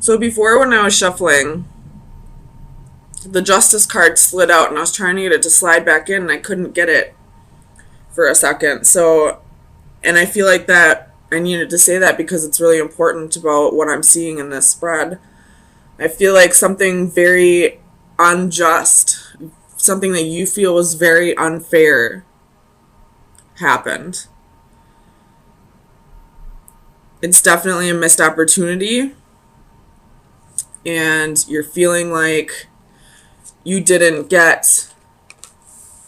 So before, when I was shuffling, the Justice card slid out and I was trying to get it to slide back in and I couldn't get it for a second. So, and I feel like that I needed to say that because it's really important about what I'm seeing in this spread. I feel like something very unjust, something that you feel was very unfair happened. It's definitely a missed opportunity, and you're feeling like you didn't get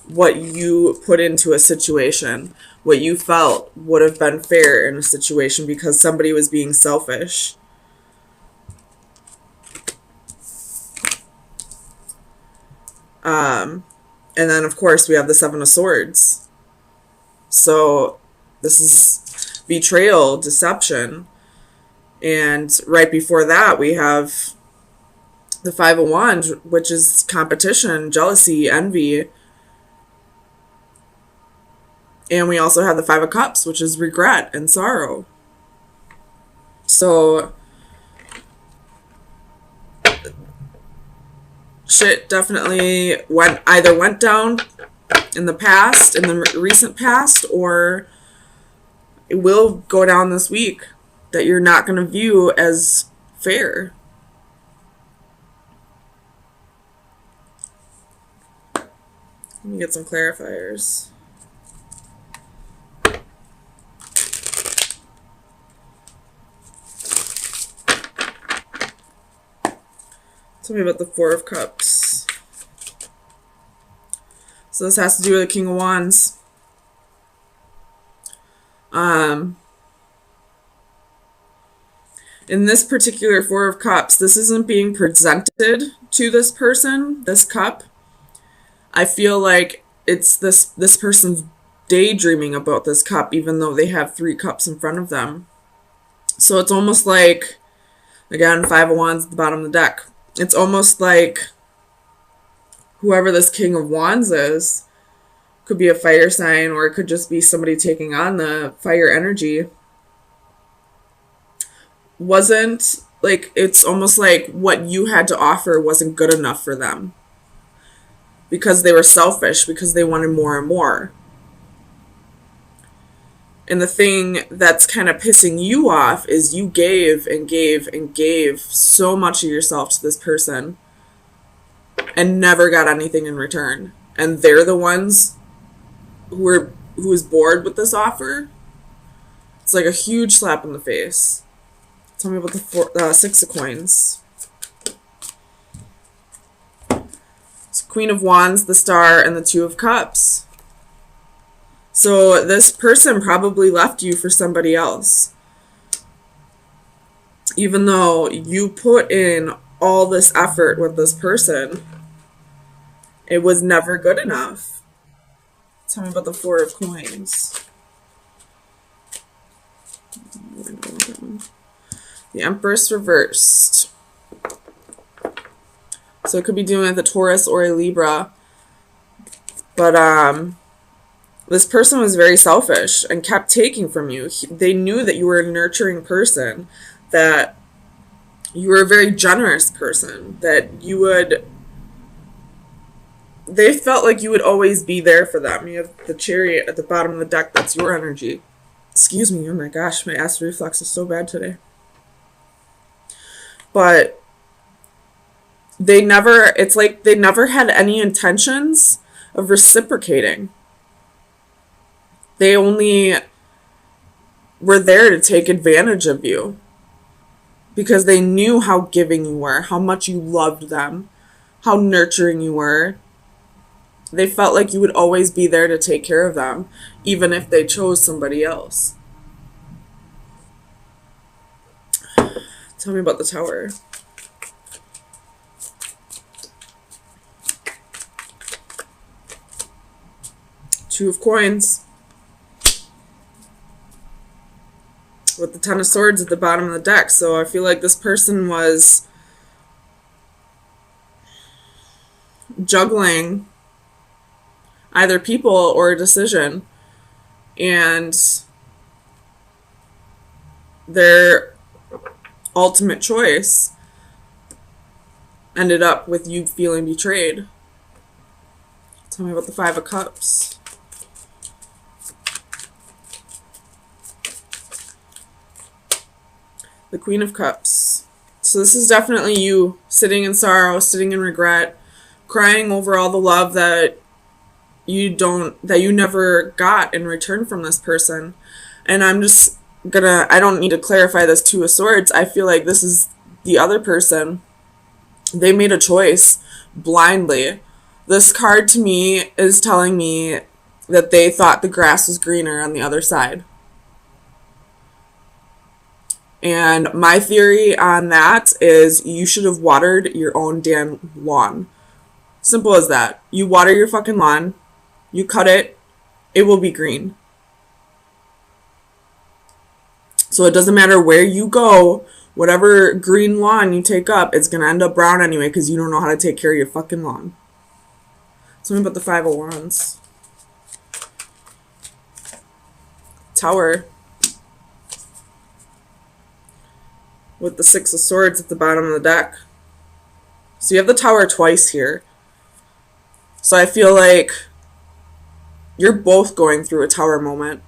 what you put into a situation, what you felt would have been fair in a situation because somebody was being selfish. And then, of course, we have the Seven of Swords. So this is betrayal, deception. And right before that, we have the Five of Wands, which is competition, jealousy, envy. And we also have the Five of Cups, which is regret and sorrow. So shit definitely went down in the past, in the recent past, or it will go down this week that you're not going to view as fair. Let me get some clarifiers. Tell me about the Four of Cups. So this has to do with the King of Wands. In this particular Four of Cups, this isn't being presented to this person, this cup. I feel like it's this person's daydreaming about this cup, even though they have three cups in front of them. So it's almost like, again, Five of Wands at the bottom of the deck. It's almost like whoever this King of Wands is could be a fire sign, or it could just be somebody taking on the fire energy. Wasn't like, it's almost like what you had to offer wasn't good enough for them because they were selfish, because they wanted more and more. And the thing that's kind of pissing you off is you gave and gave and gave so much of yourself to this person and never got anything in return. And they're the ones who is bored with this offer. It's like a huge slap in the face. Tell me about the Six of Coins. It's Queen of Wands, the Star, and the Two of Cups. So this person probably left you for somebody else. Even though you put in all this effort with this person, it was never good enough. Tell me about the Four of Coins. The Empress reversed. So it could be doing with a Taurus or a Libra. But this person was very selfish and kept taking from you. They knew that you were a nurturing person, that you were a very generous person, that you would... They felt like you would always be there for them. You have the Chariot at the bottom of the deck. That's your energy. Excuse me. Oh my gosh, my acid reflux is so bad today. But it's like they never had any intentions of reciprocating. They only were there to take advantage of you because they knew how giving you were, how much you loved them, how nurturing you were. They felt like you would always be there to take care of them, even if they chose somebody else. Tell me about the Tower. Two of Coins. With the Ten of Swords at the bottom of the deck. So I feel like this person was juggling either people or a decision. And their ultimate choice ended up with you feeling betrayed. Tell me about the Five of Cups. The Queen of Cups. So this is definitely you sitting in sorrow, sitting in regret, crying over all the love that you never got in return from this person. And I don't need to clarify this Two of Swords. I feel like this is the other person. They made a choice blindly. This card to me is telling me that they thought the grass was greener on the other side. And my theory on that is you should have watered your own damn lawn. Simple as that. You water your fucking lawn, you cut it, it will be green. So it doesn't matter where you go, whatever green lawn you take up, it's going to end up brown anyway because you don't know how to take care of your fucking lawn. Tell me about the Five of Wands. Tower. With the Six of Swords at the bottom of the deck. So you have the Tower twice here. So I feel like you're both going through a Tower moment.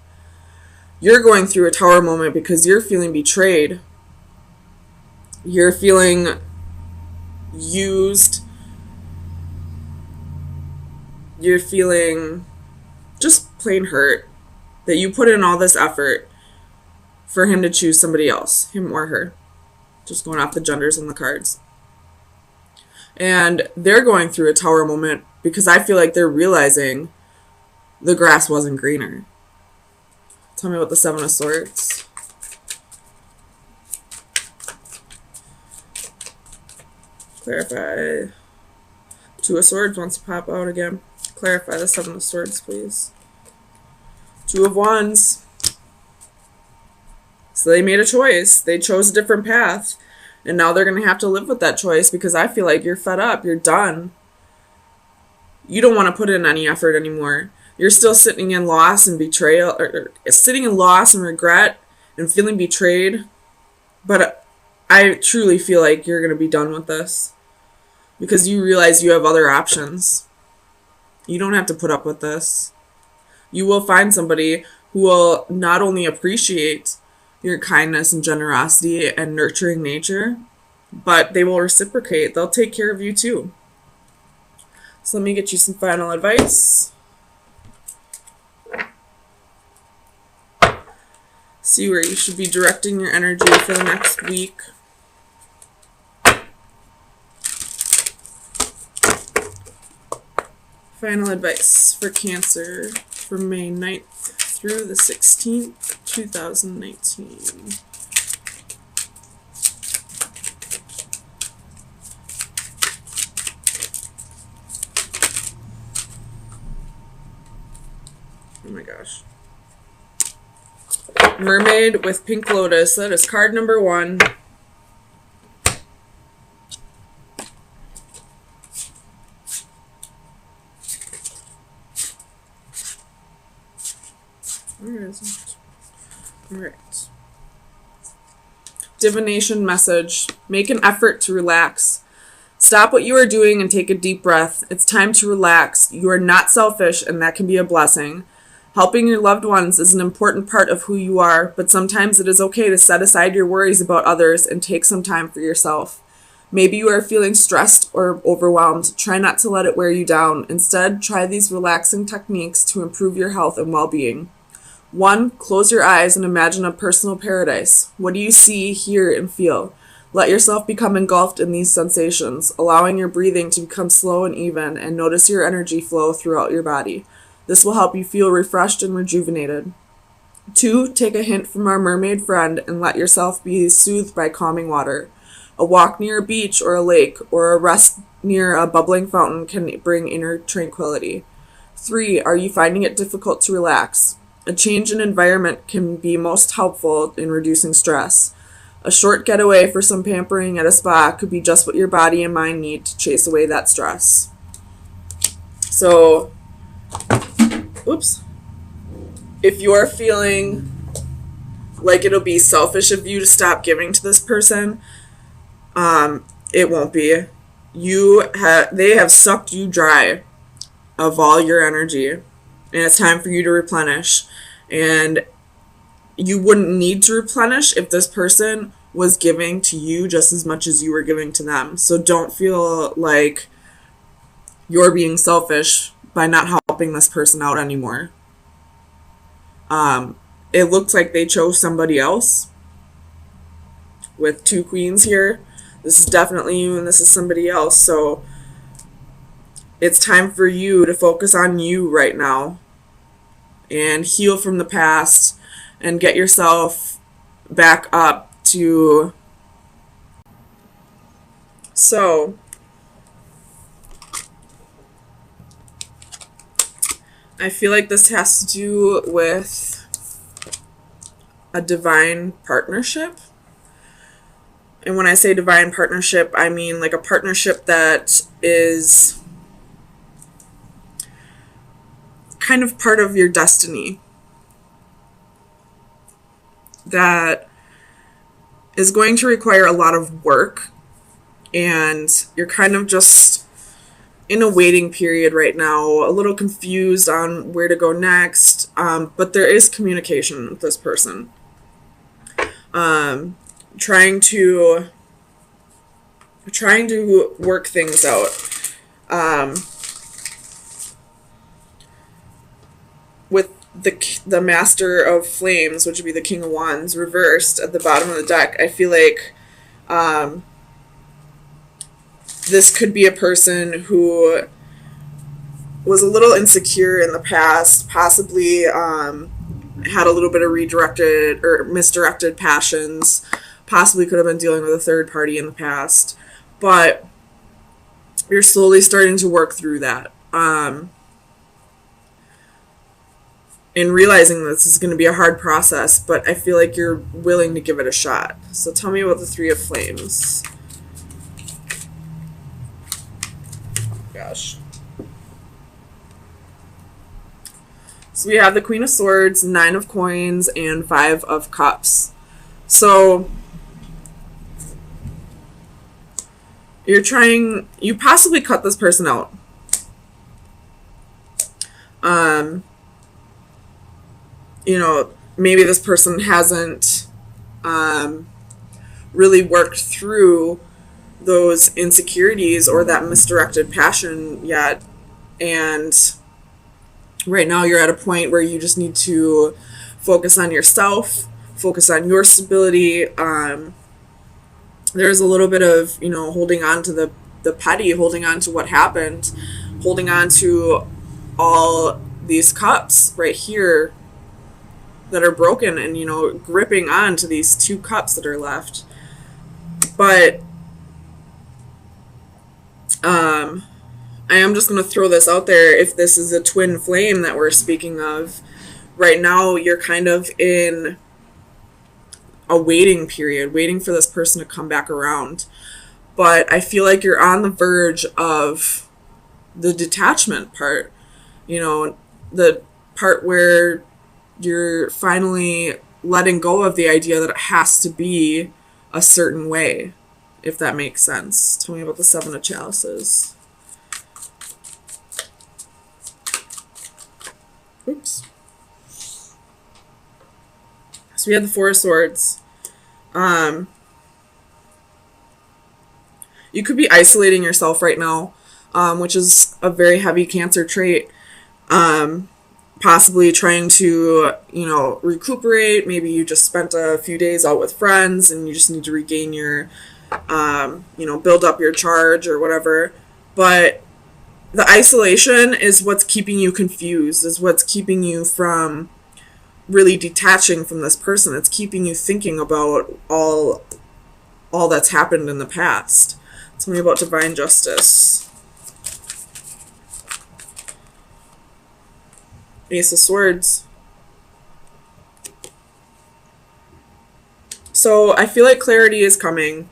You're going through a Tower moment because you're feeling betrayed. You're feeling used. You're feeling just plain hurt that you put in all this effort for him to choose somebody else, him or her. Just going off the genders in the cards. And they're going through a Tower moment because I feel like they're realizing the grass wasn't greener. Tell me about the Seven of Swords. Clarify. Two of Swords wants to pop out again. Clarify the Seven of Swords, please. Two of Wands. So they made a choice. They chose a different path. And now they're going to have to live with that choice because I feel like you're fed up. You're done. You don't want to put in any effort anymore. You're still sitting in loss and betrayal, or sitting in loss and regret and feeling betrayed. But I truly feel like you're going to be done with this because you realize you have other options. You don't have to put up with this. You will find somebody who will not only appreciate your kindness and generosity and nurturing nature, but they will reciprocate. They'll take care of you too. So let me get you some final advice. See where you should be directing your energy for the next week. Final advice for Cancer for May 9th through the 16th, 2019. Oh my gosh. Mermaid with Pink Lotus. That is card number 1. Where is it? Alright. Divination message. Make an effort to relax. Stop what you are doing and take a deep breath. It's time to relax. You are not selfish, and that can be a blessing. Helping your loved ones is an important part of who you are, but sometimes it is okay to set aside your worries about others and take some time for yourself. Maybe you are feeling stressed or overwhelmed. Try not to let it wear you down. Instead, try these relaxing techniques to improve your health and well-being. 1. Close your eyes and imagine a personal paradise. What do you see, hear, and feel? Let yourself become engulfed in these sensations, allowing your breathing to become slow and even, and notice your energy flow throughout your body. This will help you feel refreshed and rejuvenated. 2. Take a hint from our mermaid friend and let yourself be soothed by calming water. A walk near a beach or a lake, or a rest near a bubbling fountain can bring inner tranquility. 3. Are you finding it difficult to relax? A change in environment can be most helpful in reducing stress. A short getaway for some pampering at a spa could be just what your body and mind need to chase away that stress. So, if you're feeling like it'll be selfish of you to stop giving to this person, it won't be. they have sucked you dry of all your energy, and it's time for you to replenish. And you wouldn't need to replenish if this person was giving to you just as much as you were giving to them. So don't feel like you're being selfish by not helping this person out anymore. It looks like they chose somebody else with 2 queens here. This is definitely you and this is somebody else. So it's time for you to focus on you right now and heal from the past and get yourself back up to... So I feel like this has to do with a divine partnership. And when I say divine partnership, I mean like a partnership that is kind of part of your destiny, that is going to require a lot of work, and you're kind of just in a waiting period right now, a little confused on where to go next, but there is communication with this person. Trying to work things out. With the Master of Flames, which would be the King of Wands, reversed at the bottom of the deck, I feel like this could be a person who was a little insecure in the past, possibly had a little bit of redirected or misdirected passions, possibly could have been dealing with a third party in the past, but you're slowly starting to work through that. And realizing this is going to be a hard process, but I feel like you're willing to give it a shot. So tell me about the Three of Flames. Gosh. So we have the Queen of Swords, 9 of Coins, and 5 of Cups. So you possibly cut this person out. Maybe this person hasn't really worked through those insecurities or that misdirected passion yet, and right now you're at a point where you just need to focus on yourself, focus on your stability. There's a little bit of holding on to the petty, holding on to what happened, holding on to all these cups right here that are broken, and gripping on to these 2 cups that are left. But I am just going to throw this out there. If this is a twin flame that we're speaking of, right now you're kind of in a waiting period, waiting for this person to come back around. But I feel like you're on the verge of the detachment part, the part where you're finally letting go of the idea that it has to be a certain way, if that makes sense. Tell me about the 7 of Chalices. Oops. So we have the 4 of Swords. You could be isolating yourself right now, which is a very heavy Cancer trait. Possibly trying to, recuperate. Maybe you just spent a few days out with friends and you just need to regain your, build up your charge or whatever. But the isolation is what's keeping you confused, is what's keeping you from really detaching from this person. It's keeping you thinking about all that's happened in the past. Tell me about Divine Justice. Ace of Swords. So I feel like clarity is coming,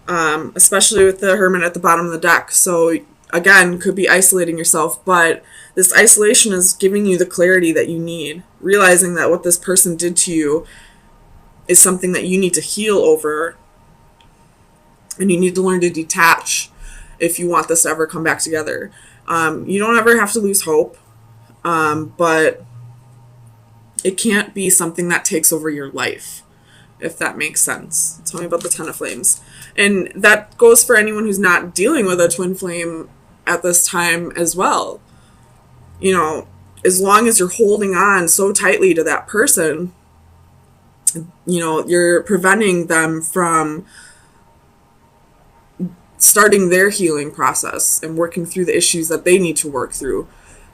especially with the Hermit at the bottom of the deck. So again, could be isolating yourself, but this isolation is giving you the clarity that you need, realizing that what this person did to you is something that you need to heal over, and you need to learn to detach if you want this to ever come back together. You don't ever have to lose hope, but it can't be something that takes over your life, if that makes sense. Tell me about the Ten of Flames. And that goes for anyone who's not dealing with a twin flame at this time as well. You know, as long as you're holding on so tightly to that person, you know, you're preventing them from starting their healing process and working through the issues that they need to work through.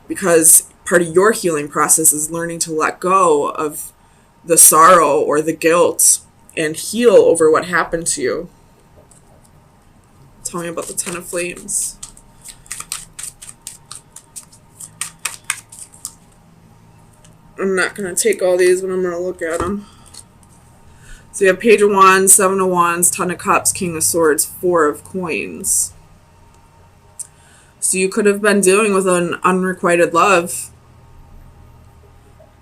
Because part of your healing process is learning to let go of the sorrow or the guilt and heal over what happened to you. Tell me about the Ten of Flames. I'm not going to take all these, but I'm going to look at them. So you have Page of Wands, Seven of Wands, Ten of Cups, King of Swords, Four of Coins. So you could have been dealing with an unrequited love.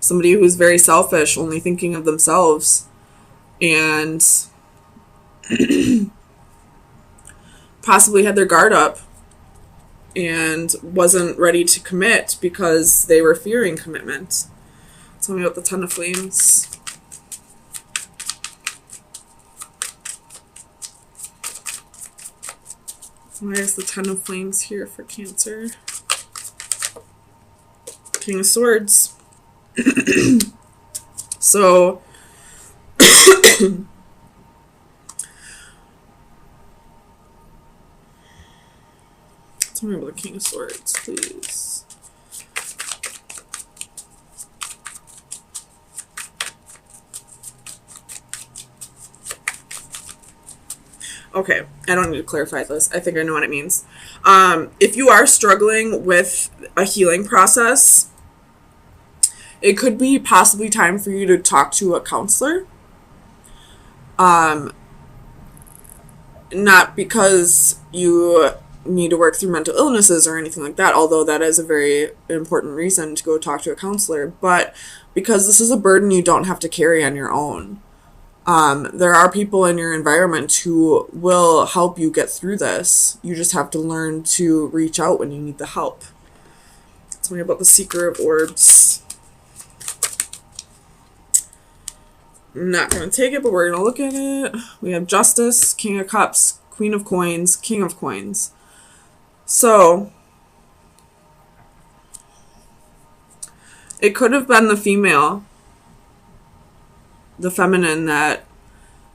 Somebody who's very selfish, only thinking of themselves. And possibly had their guard up and wasn't ready to commit because they were fearing commitment. Tell me about the Ten of Flames. Why is the Ten of Flames here for Cancer? King of Swords. So, tell me about the King of Swords, please. Okay, I don't need to clarify this. I think I know what it means. If you are struggling with a healing process, it could be possibly time for you to talk to a counselor. Not because you need to work through mental illnesses or anything like that, although that is a very important reason to go talk to a counselor, but because this is a burden you don't have to carry on your own. There are people in your environment who will help you get through this. You just have to learn to reach out when you need the help. Tell me about the Seeker of Orbs. I'm not going to take it, but we're going to look at it. We have Justice, King of Cups, Queen of Coins, King of Coins. So, it could have been the female, the feminine, that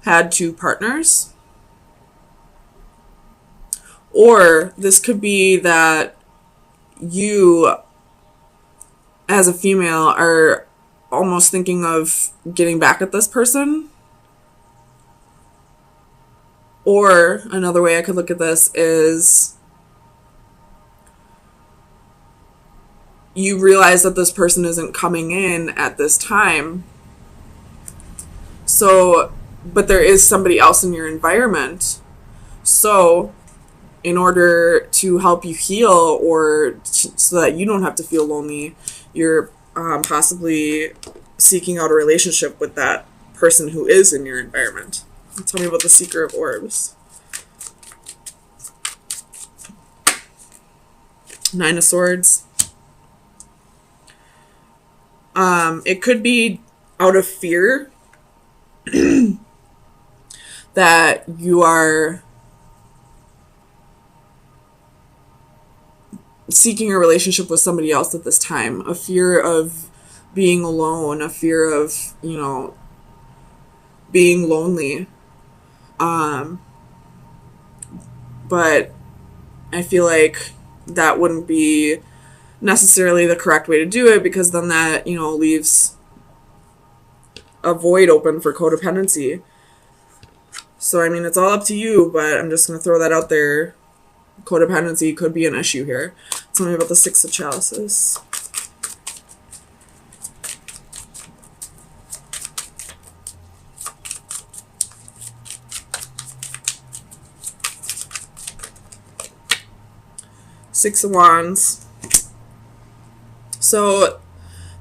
had two partners. Or this could be that you, as a female, are almost thinking of getting back at this person. Or another way I could look at this is you realize that this person isn't coming in at this time. So, but there is somebody else in your environment. So, in order to help you heal or so that you don't have to feel lonely, you're possibly seeking out a relationship with that person who is in your environment. Tell me about the Seeker of Orbs. Nine of Swords. It could be out of fear that you are seeking a relationship with somebody else at this time. A fear of being alone, a fear of, you know, being lonely. But I feel like that wouldn't be necessarily the correct way to do it, because then that, you know, leaves a void open for codependency. So, I mean, it's all up to you, but I'm just going to throw that out there. Codependency could be an issue here. Tell me about the Six of Chalices. Six of Wands. So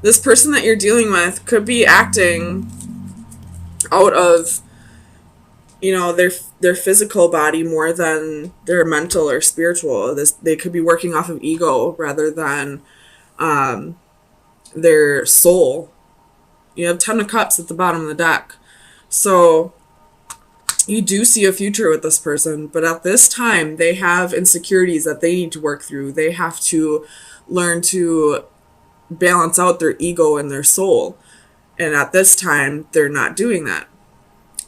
this person that you're dealing with could be acting out of, you know, their physical body more than their mental or spiritual. They could be working off of ego rather than their soul. You have 10 of Cups at the bottom of the deck. So you do see a future with this person, but at this time they have insecurities that they need to work through. They have to learn to balance out their ego and their soul. And at this time, they're not doing that.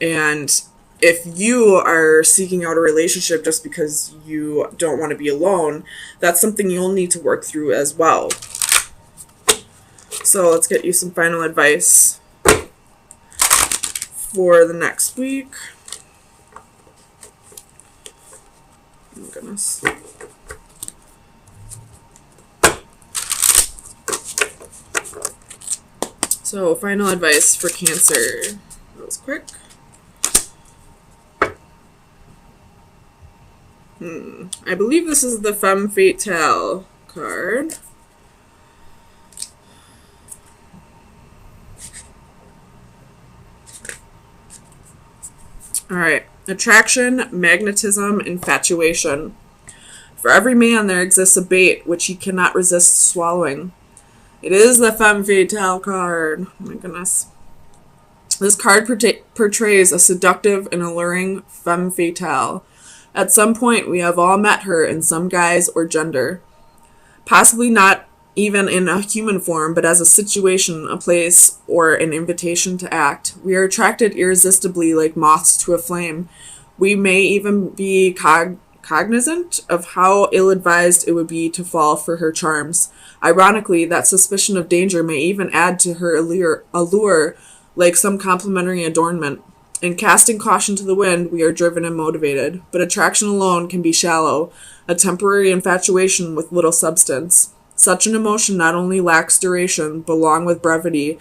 And if you are seeking out a relationship just because you don't want to be alone, that's something you'll need to work through as well. So let's get you some final advice for the next week. Oh my goodness. So, final advice for Cancer. That was quick. I believe this is the Femme Fatale card. Alright. Attraction, magnetism, infatuation. For every man there exists a bait which he cannot resist swallowing. It is the Femme Fatale card. Oh my goodness. This card portrays a seductive and alluring femme fatale. At some point, we have all met her in some guise or gender. Possibly not even in a human form, but as a situation, a place, or an invitation to act. We are attracted irresistibly like moths to a flame. We may even be cognizant of how ill-advised it would be to fall for her charms. Ironically, that suspicion of danger may even add to her allure like some complimentary adornment. In casting caution to the wind, we are driven and motivated, but attraction alone can be shallow, a temporary infatuation with little substance. Such an emotion not only lacks duration, but along with brevity,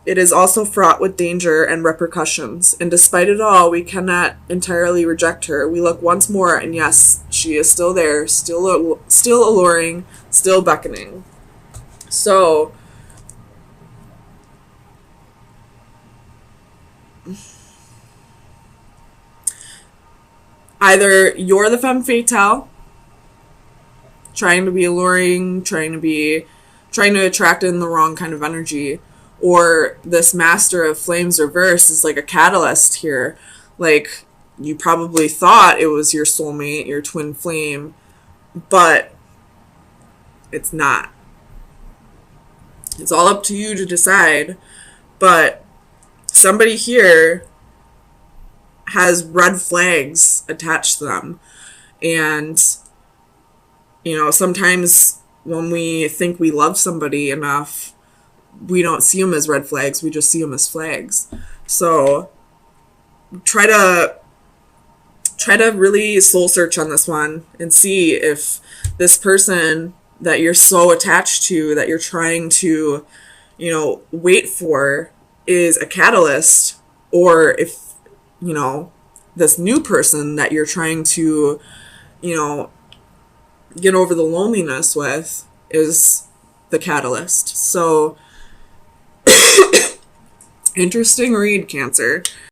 it is also fraught with danger and repercussions, and despite it all, we cannot entirely reject her. We look once more, and yes, she is still there, still alluring, still beckoning. So, either you're the femme fatale, trying to be alluring, trying to attract in the wrong kind of energy, or this Master of Flames reverse is like a catalyst here. Like, you probably thought it was your soulmate, your twin flame, but it's not. It's all up to you to decide, but somebody here has red flags attached to them. And, you know, sometimes when we think we love somebody enough, we don't see them as red flags, we just see them as flags. So try to really soul search on this one and see if this person that you're so attached to, that you're trying to, you know, wait for, is a catalyst, or if, you know, this new person that you're trying to, you know, get over the loneliness with is the catalyst. So interesting read, Cancer.